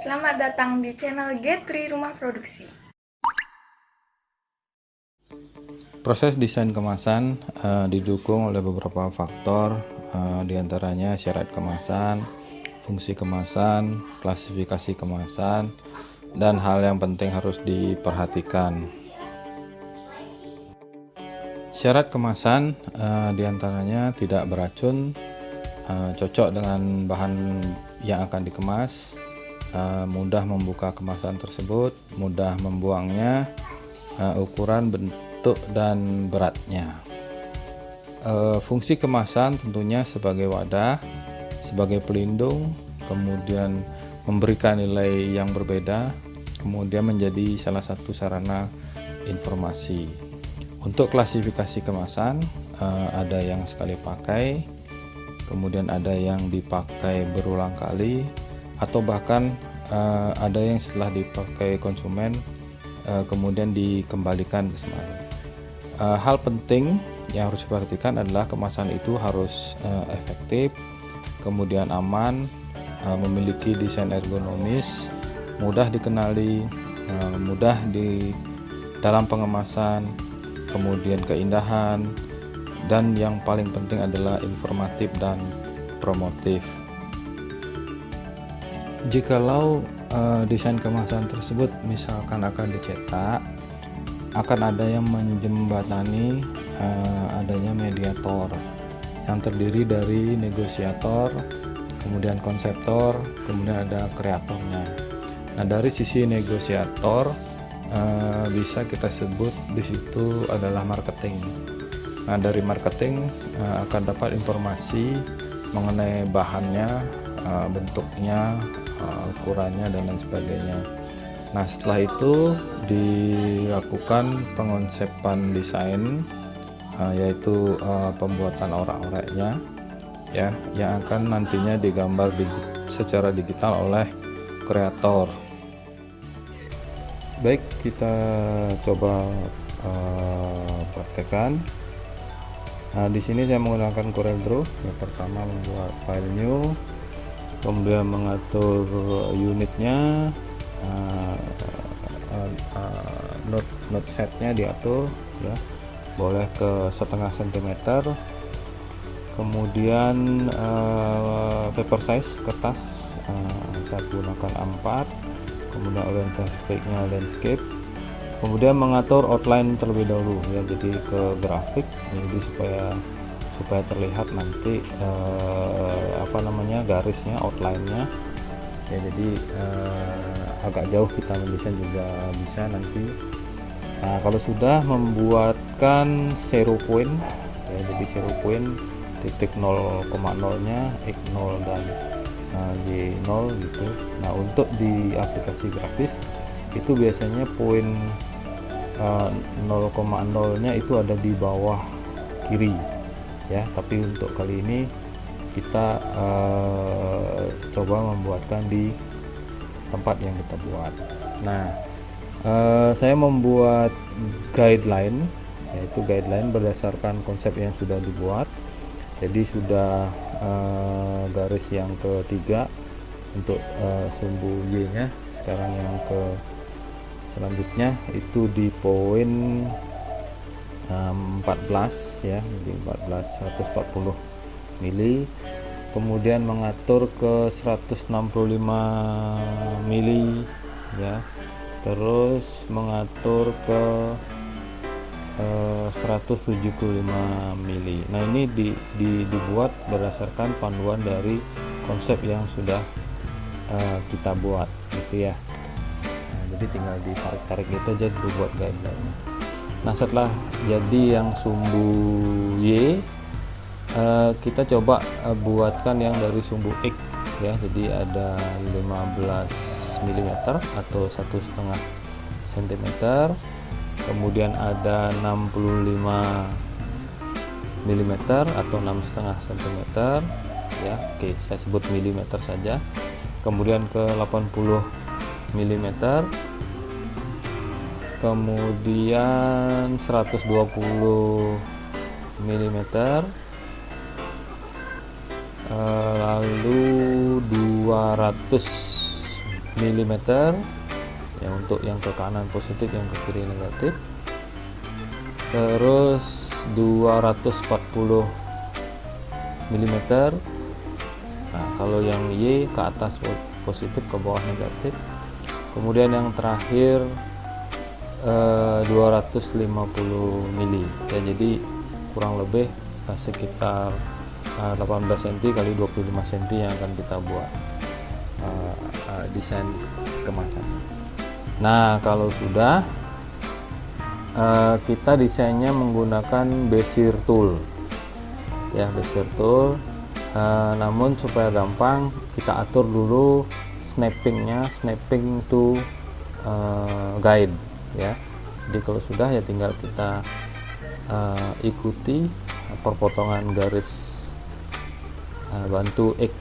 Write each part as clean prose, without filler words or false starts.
Selamat datang di channel G3 Rumah Produksi. Proses desain kemasan didukung oleh beberapa faktor, diantaranya syarat kemasan, fungsi kemasan, klasifikasi kemasan, dan hal yang penting harus diperhatikan. Syarat kemasan diantaranya tidak beracun, cocok dengan bahan yang akan dikemas, mudah membuka kemasan tersebut, mudah membuangnya, ukuran, bentuk, dan beratnya. Fungsi kemasan tentunya sebagai wadah, sebagai pelindung, kemudian memberikan nilai yang berbeda, kemudian menjadi salah satu sarana informasi. Untuk klasifikasi kemasan, ada yang sekali pakai, kemudian ada yang dipakai berulang kali, atau bahkan ada yang setelah dipakai konsumen kemudian dikembalikan ke semuanya. Hal penting yang harus diperhatikan adalah kemasan itu harus efektif, kemudian aman, memiliki desain ergonomis, mudah dikenali, mudah di dalam pengemasan, kemudian keindahan, dan yang paling penting adalah informatif dan promotif. Jikalau desain kemasan tersebut misalkan akan dicetak, akan ada yang menjembatani adanya mediator yang terdiri dari negosiator, kemudian konseptor, kemudian ada kreatornya. Nah, dari sisi negosiator bisa kita sebut di situ adalah marketing. Nah, dari marketing akan dapat informasi mengenai bahannya, bentuknya, ukurannya, dan lain sebagainya. Nah, setelah itu dilakukan pengonsepan desain, yaitu pembuatan orak-oreknya, ya, yang akan nantinya digambar secara digital oleh kreator. Baik, kita coba praktekkan. Nah, di sini saya menggunakan CorelDRAW. Yang pertama membuat file new, kemudian mengatur unitnya, node setnya diatur, ya, boleh ke 1/2 cm. Kemudian paper size kertas saya gunakan A4, kemudian orientasi baiknya landscape, kemudian mengatur outline terlebih dahulu, ya, jadi ke grafik, jadi supaya terlihat nanti garisnya, outline-nya, ya, jadi agak jauh kita mendesain juga bisa nanti. Nah, kalau sudah membuatkan zero point, ya, jadi zero point, titik 0,0 nya, x0 dan y0 gitu. Nah, untuk di aplikasi grafis itu biasanya poin 0,0 nya itu ada di bawah kiri, ya, tapi untuk kali ini kita coba membuatkan di tempat yang kita buat. Nah, saya membuat guideline, yaitu guideline berdasarkan konsep yang sudah dibuat. Jadi sudah garis yang ketiga untuk sumbu Y nya. Sekarang yang ke selanjutnya itu di poin 14, ya, jadi 14 140 mili, kemudian mengatur ke 165 mili, ya, terus mengatur ke 175 mili. Nah, ini dibuat berdasarkan panduan dari konsep yang sudah kita buat, gitu ya. Nah, jadi tinggal ditarik-tarik gitu aja dibuat guideline. Nah, setelah jadi yang sumbu Y, kita coba buatkan yang dari sumbu X, ya, jadi ada 15 mm atau 1,5 cm, kemudian ada 65 mm atau 6,5 cm, ya. Oke, saya sebut milimeter saja. Kemudian ke 80 mm, kemudian 120 mm, lalu 200 mm ya, untuk yang ke kanan positif, yang ke kiri negatif. Terus 240 mm. Nah, kalau yang Y ke atas positif, ke bawah negatif. Kemudian yang terakhir 250 mili ya, jadi kurang lebih sekitar 18 cm kali 25 cm yang akan kita buat desain kemasan. Nah, kalau sudah kita desainnya menggunakan Bezier tool ya, Bezier tool. Namun supaya gampang, kita atur dulu snappingnya, snapping to guide ya. Jadi kalau sudah ya tinggal kita ikuti perpotongan garis bantu X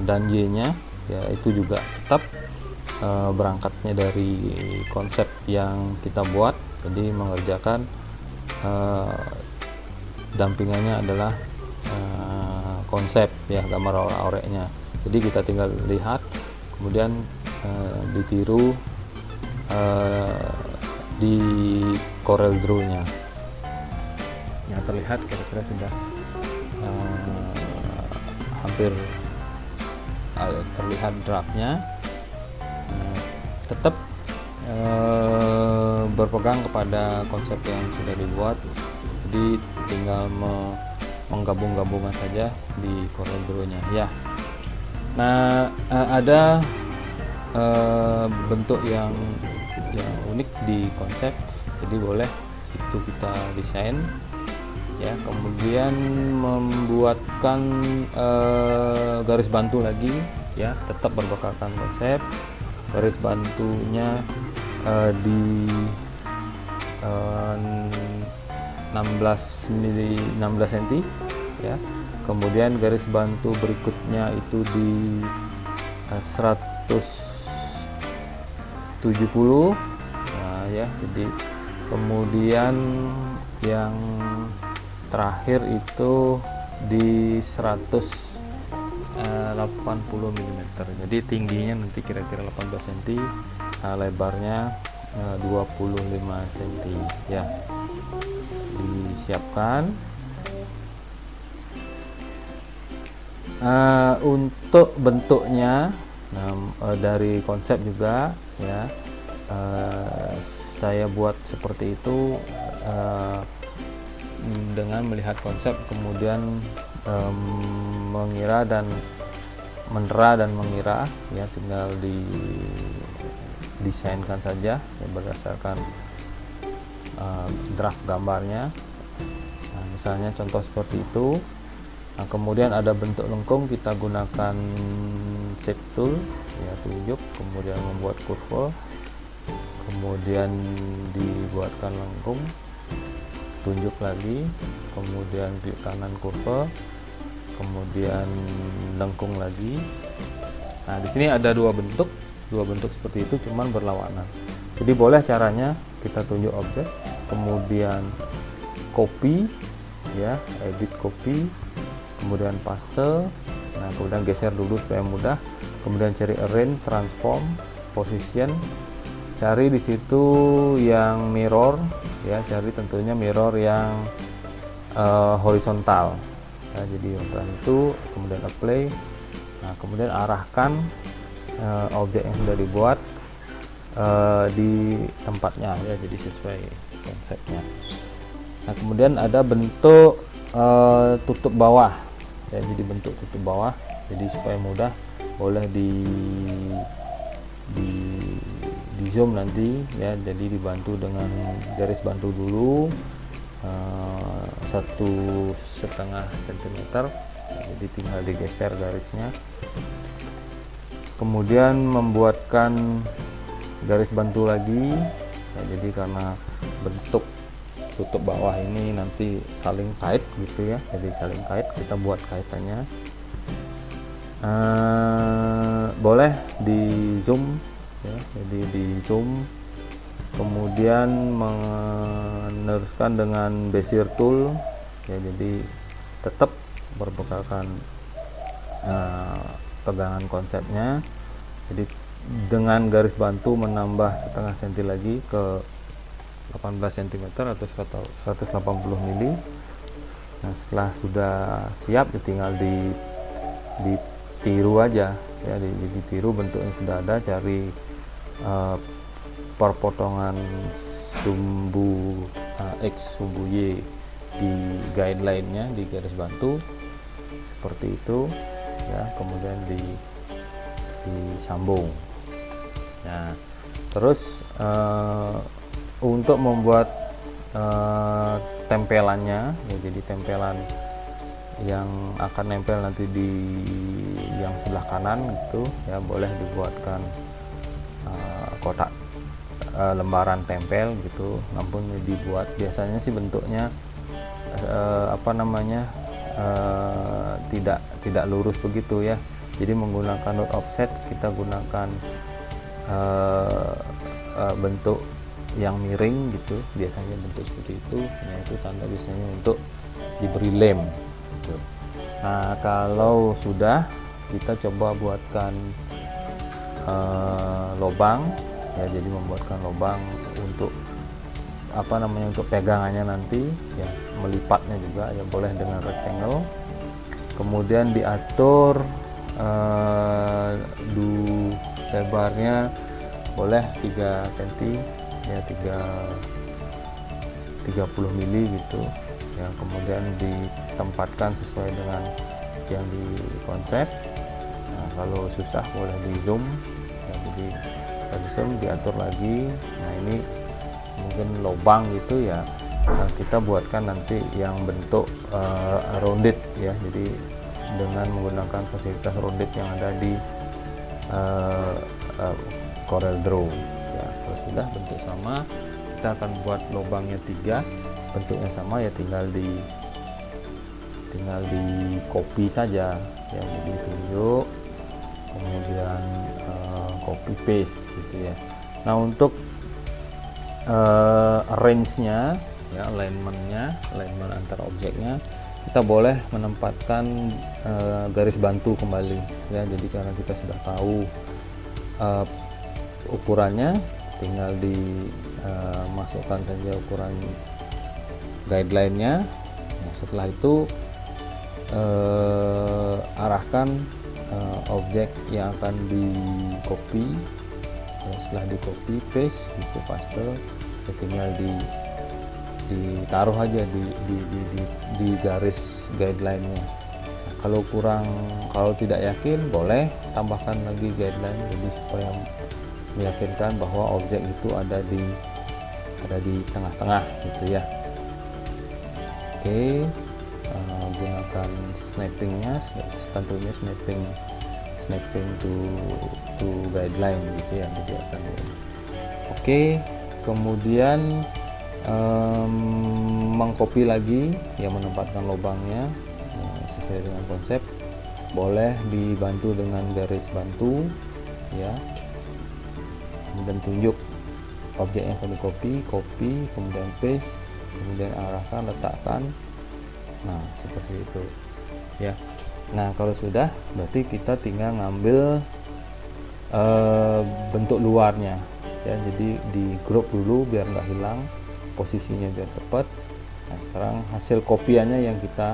dan Y nya ya, itu juga tetap berangkatnya dari konsep yang kita buat. Jadi mengerjakan dampingannya adalah konsep ya, gambar aurek-aureknya. Jadi kita tinggal lihat, kemudian ditiru di Corel Draw nya. Yang terlihat kira-kira sudah hampir terlihat draftnya. Tetap berpegang kepada konsep yang sudah dibuat, jadi tinggal menggabung-gabungkan saja di Corel Draw nya ya. Nah, ada bentuk yang unik di konsep, jadi boleh itu kita desain ya. Kemudian membuatkan garis bantu lagi ya, tetap berbekalkan konsep. Garis bantunya di 16 cm ya. Kemudian garis bantu berikutnya itu di 170 nah ya. Jadi kemudian yang terakhir itu di 180 mm. Jadi tingginya nanti kira-kira 18 cm, lebarnya 25 cm ya. Disiapkan. Untuk bentuknya dari konsep juga ya, saya buat seperti itu dengan melihat konsep, kemudian mengira dan menera dan mengira ya, tinggal didesainkan saja ya, berdasarkan draft gambarnya. Nah, misalnya contoh seperti itu. Nah, kemudian ada bentuk lengkung, kita gunakan shape tool ya, tunjuk, kemudian membuat kurva, kemudian dibuatkan lengkung, tunjuk lagi, kemudian klik kanan kurva, kemudian lengkung lagi. Nah, di sini ada dua bentuk seperti itu, cuman berlawanan. Jadi boleh caranya kita tunjuk objek, kemudian copy ya, edit copy, kemudian paste. Nah, kemudian geser dulu supaya mudah, kemudian cari arrange, transform, position, cari di situ yang mirror ya, cari tentunya mirror yang horizontal ya. Jadi untuk itu kemudian apply. Nah, kemudian arahkan objek yang sudah dibuat di tempatnya ya, jadi sesuai konsepnya. Nah, kemudian ada bentuk tutup bawah ya, jadi bentuk tutup bawah, jadi supaya mudah boleh di zoom nanti ya. Jadi dibantu dengan garis bantu dulu 1,5 cm ya, jadi tinggal digeser garisnya, kemudian membuatkan garis bantu lagi ya. Jadi karena bentuk tutup bawah ini nanti saling kait gitu ya, jadi saling kait, kita buat kaitannya. Boleh di zoom ya, jadi di zoom, kemudian meneruskan dengan Bezier tool ya, jadi tetap berbekalkan pegangan konsepnya. Jadi dengan garis bantu menambah setengah senti lagi ke 18 cm atau 180 mili. Nah, setelah sudah siap ya tinggal ditiru aja ya, ditiru bentuknya sudah ada, cari perpotongan sumbu X sumbu Y di guideline-nya di garis bantu seperti itu ya, kemudian disambung. Nah, terus untuk membuat tempelannya ya, jadi tempelan yang akan nempel nanti di yang sebelah kanan gitu ya, boleh dibuatkan kotak lembaran tempel gitu, namun dibuat biasanya sih bentuknya tidak lurus begitu ya, jadi menggunakan node offset kita gunakan bentuk yang miring gitu, biasanya bentuk seperti itu. Nah, itu tanda biasanya untuk diberi lem gitu. Nah, kalau sudah kita coba buatkan lubang ya, jadi membuatkan lubang untuk untuk pegangannya nanti ya, melipatnya juga ya boleh dengan rectangle, kemudian diatur lebarnya boleh 3 cm ya, 30 mili gitu ya, kemudian ditempatkan sesuai dengan yang di konsep. Nah, kalau susah boleh di zoom ya, jadi di zoom diatur lagi. Nah, ini mungkin lubang gitu ya, nah, kita buatkan nanti yang bentuk rounded ya, jadi dengan menggunakan fasilitas rounded yang ada di Corel Draw ya. Kalau sudah bentuk sama, kita akan buat lubangnya 3, bentuknya sama ya, tinggal di copy saja ya, jadi tunjuk kemudian copy paste gitu ya. Nah, untuk arrange-nya ya, alignment antara objeknya, kita boleh menempatkan garis bantu kembali ya, jadi karena kita sudah tahu ukurannya, tinggal dimasukkan saja ukuran guideline-nya. Nah, setelah itu arahkan objek yang akan di copy ya, setelah di copy paste gitu, paste ya, tinggal ditaruh aja di garis guideline-nya. Nah, kalau tidak yakin boleh tambahkan lagi guideline, jadi supaya meyakinkan bahwa objek itu ada di tengah-tengah gitu ya. Oke, gunakan snappingnya, tentunya snapping to guideline gitu ya, jadi akan oke. Kemudian mengcopy lagi ya, menempatkan lubangnya sesuai dengan konsep, boleh dibantu dengan garis bantu ya, kemudian tunjuk objek yang akan di copy, kemudian paste, kemudian arahkan, letakkan. Nah, seperti itu ya. Nah, kalau sudah, berarti kita tinggal ngambil bentuk luarnya ya, jadi di group dulu biar nggak hilang posisinya, biar cepat. Nah, sekarang hasil kopiannya yang kita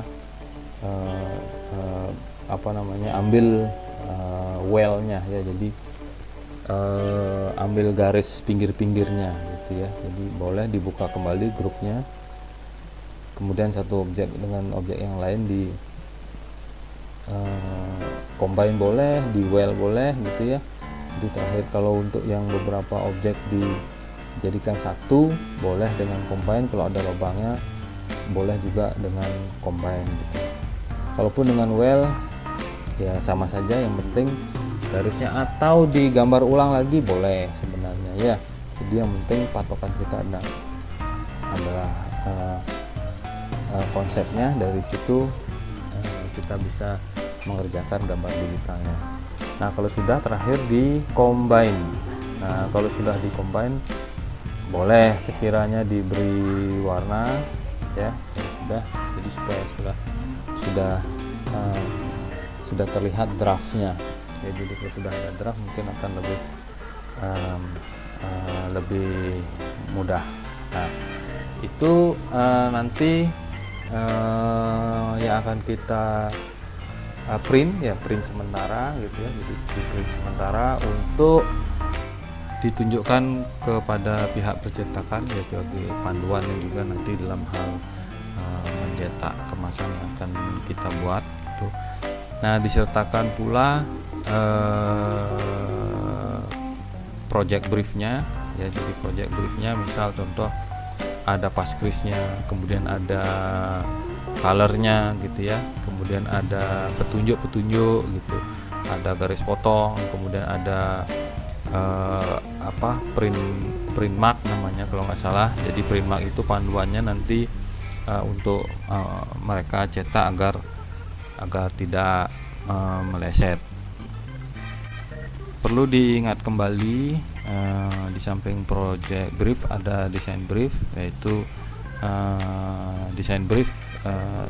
ambil well-nya ya, jadi ambil garis pinggir-pinggirnya gitu ya, jadi boleh dibuka kembali grupnya, kemudian satu objek dengan objek yang lain di combine boleh, di well boleh gitu ya. Jadi terakhir kalau untuk yang beberapa objek dijadikan satu boleh dengan combine, kalau ada lubangnya boleh juga dengan combine gitu. Kalaupun dengan well ya sama saja, yang penting garisnya, atau digambar ulang lagi boleh sebenarnya ya. Jadi yang penting patokan kita adalah konsepnya, dari situ kita bisa mengerjakan gambar digitalnya. Nah, kalau sudah, terakhir di combine. Nah, kalau sudah di combine boleh sekiranya diberi warna ya, sudah, jadi supaya sudah terlihat draftnya ya. Jadi kalau sudah ada draft mungkin akan lebih lebih mudah. Nah, itu nanti yang akan kita print sementara gitu ya. Jadi di print sementara untuk ditunjukkan kepada pihak percetakan ya, sebagai panduan dan juga nanti dalam hal mencetak kemasan yang akan kita buat gitu. Nah, disertakan pula project briefnya ya. Jadi project briefnya misal contoh ada passkrisnya, kemudian ada colornya gitu ya, kemudian ada petunjuk-petunjuk gitu, ada garis potong, kemudian ada print mark namanya kalau nggak salah. Jadi print mark itu panduannya nanti untuk mereka cetak agar tidak meleset. Perlu diingat kembali, di samping project brief ada design brief, yaitu design brief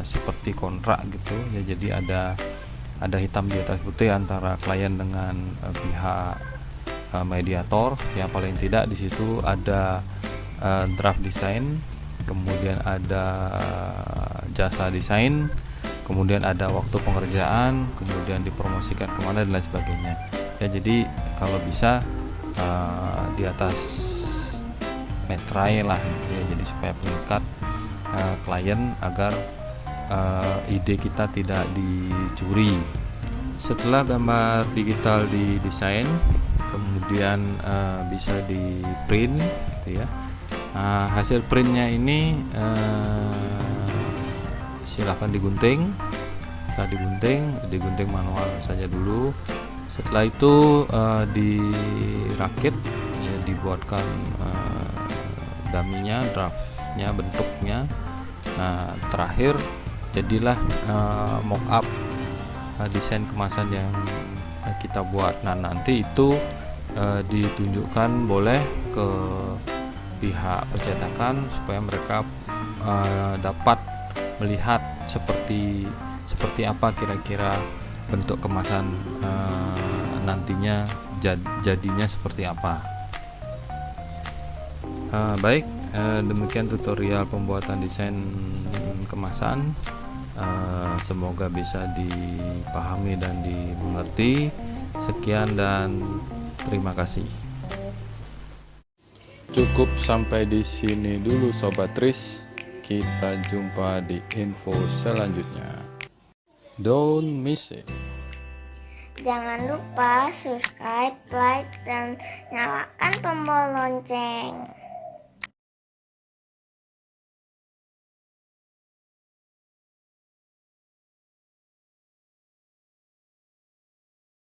seperti kontrak gitu ya. Jadi ada hitam di atas putih antara klien dengan pihak mediator ya. Paling tidak di situ ada draft design, kemudian ada jasa desain, kemudian ada waktu pengerjaan, kemudian dipromosikan kemana dan lain sebagainya ya. Jadi kalau bisa di atas materai lah gitu ya, jadi supaya mengikat klien agar ide kita tidak dicuri. Setelah gambar digital didesain, kemudian bisa di print gitu ya. Hasil printnya ini silahkan digunting. Setelah digunting manual saja dulu. Setelah itu dirakit ya, dibuatkan daminya, draftnya, bentuknya. Nah, terakhir jadilah mockup desain kemasan yang kita buat. Nah, nanti itu ditunjukkan boleh ke pihak percetakan supaya mereka dapat melihat seperti apa kira-kira bentuk kemasan nantinya jadinya seperti apa. Baik, demikian tutorial pembuatan desain kemasan. Semoga bisa dipahami dan dimengerti. Sekian dan terima kasih. Cukup sampai di sini dulu Sobat Tris. Kita jumpa di info selanjutnya. Don't miss it. Jangan lupa subscribe, like, dan nyalakan tombol lonceng.